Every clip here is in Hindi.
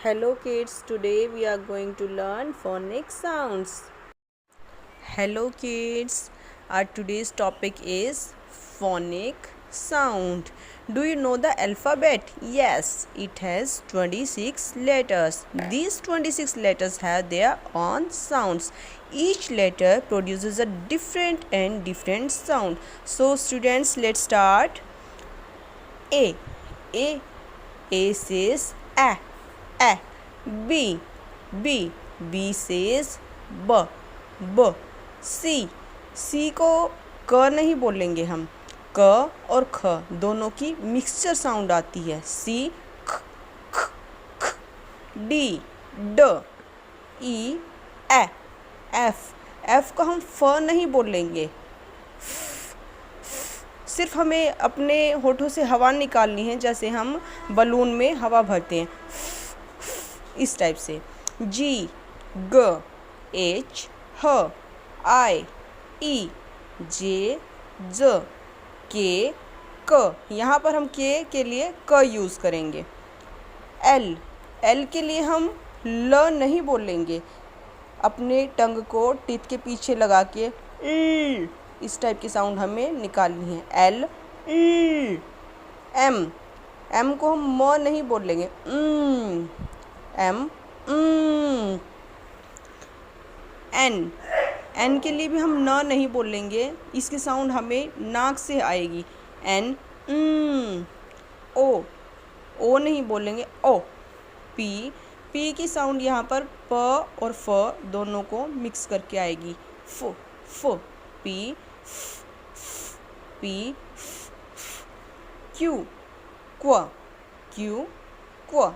Hello kids, today we are going to learn phonic sounds. Hello kids, our today's topic is phonic sound. Do you know the alphabet? Yes, it has 26 letters. These 26 letters have their own sounds. Each letter produces a different sound. So students, let's start. A. A. A says A. A. B. B. B says B. B. C. C को क नहीं बोलेंगे हम, क और ख दोनों की मिक्सचर साउंड आती है. सी ख ख ख. डी ड. ई ए. एफ. एफ को हम फ नहीं बोलेंगे, सिर्फ हमें अपने होठों से हवा निकालनी है, जैसे हम बलून में हवा भरते हैं, इस टाइप से. जी ग. एच ह. आई ई. जे ज. के क. यहाँ पर हम के लिए क यूज़ करेंगे. एल. एल के लिए हम ल नहीं बोलेंगे, अपने टंग को टीथ के पीछे लगा के इस टाइप की साउंड हमें निकालनी है. एल. एम. एम को हम म नहीं बोलेंगे, एम. एन. एन के लिए भी हम न नहीं बोलेंगे, इसकी साउंड हमें नाक से आएगी. एन. ओ. ओ नहीं बोलेंगे, ओ. पी. पी की साउंड यहाँ पर प और फ दोनों को मिक्स करके आएगी. फ. फ. पी. पी. क्यू. क्व. क्यू. क्व.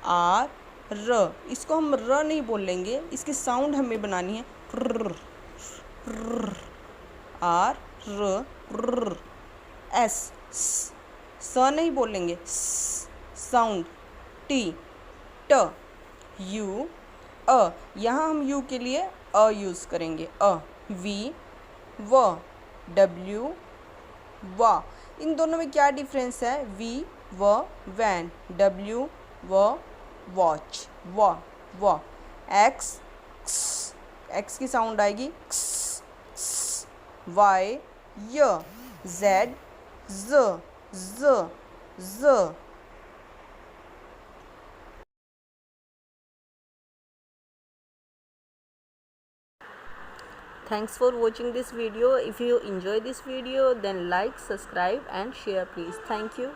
आर. र. इसको हम र नहीं बोलेंगे, इसकी साउंड हमें बनानी है आर र. एस. स नहीं बोलेंगे, साउंड. टी. ट. यू. अ. यहाँ हम यू के लिए अ यूज़ करेंगे, अ. वी. व. डब्ल्यू. वा. इन दोनों में क्या डिफरेंस है? वी व वैन, डब्ल्यू व वॉच, व. एक्स. एक्स की साउंड आएगी क्स. वाई. य. जेड. ज. Thanks for watching this video. If you enjoy this video, then like, subscribe and share please. Thank you.